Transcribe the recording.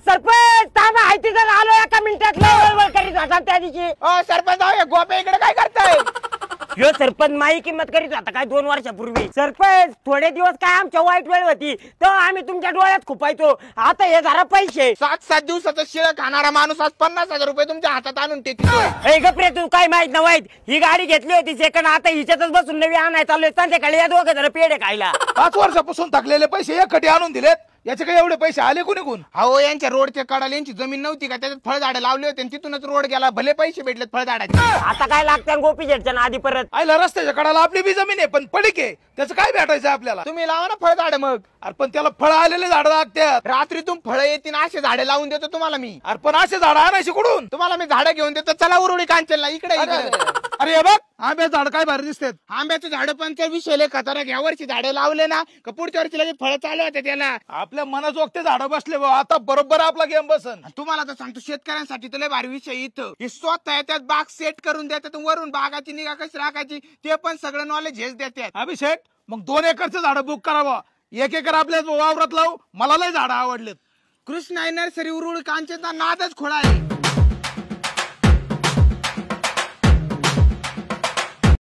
सरपंच थांबा, आहे तिथं आलो, एका मिनिटात लवळ करीत होता त्या दिवशी. सरपंच गोप्या इकडे काय करताय? ह्यो सरपंच माई किंमत करीत होता काय 2 वर्षापूर्वी. सरपंच थोडे दिवस काय आमच्या वाईट वेळ होती तेव्हा आम्ही तुमच्या डोळ्यात खुपायचो. आता हे जरा पैसे 7 दिवसाचा शिळ खाणारा माणूस आज 50,000 रुपये तुमच्या हातात आणून टेकतोय. हे गप्रे, तू काय माहित ना वाईट. ही गाडी घेतली होती सेकंड, आता हिच्यातच बसून नवी आणाय चाललोय. संध्याकाळी या दोघं जरा पेढे खायला. 5 वर्षापासून थकलेले पैसे एकखटी आणून दिलेत. याचे काही एवढे पैसे आले कोणी? अहो यांच्या रोडच्या कडाला यांची जमीन नव्हती का, त्याच्यात फळझाडं लावले होते तिथूनच रोड गेला. भले पैसे भेटलेत फळझाडाचे. आता काय लागतं गोपी शेटच्या आधी परत? आयला रस्त्याच्या कडाला आपली बी जमीन आहे पण पडीक आहे, त्याचं काय भेटायचं आपल्याला? तुम्ही लावा ना फळझाड. मग अरे पण त्याला फळ आलेले झाड लागतात. रात्रीतून फळं येतील असे झाडे लावून देतो तुम्हाला मी. अरे पण असे झाड आणायची कुठून? तुम्हाला मी झाडं घेऊन देतो. चला उरुळी कांचनला इकडे. अरे बघ आंबे झाड काय भारी दिसतात. आंब्याचं झाड पण त्या विषयले खतरनाक. या वर्षी झाडं लावले ना का पुढच्या वर्षी लगेच फळं चालू होते त्याला. आपल्या मनाजोगते झाडं बसले बा. आता बरोबर आपला गेम बसन. तुम्हाला तर सांगतो शेतकऱ्यांसाठी तर लय भारी विषय इथं. हे स्वतः त्यात बाग सेट करून देतात. वरून बागाची निगा कशी राखायची ते पण सगळं नॉलेज हेच देतात. अभिषेक मग 2 एकरचं झाड बुक करावं. 1 एकर आपल्या वावरात लावू. मला लय झाडं आवडलेत. कृष्णा नर्सरी उरुळी कांचनचा नादच खोळा आहे.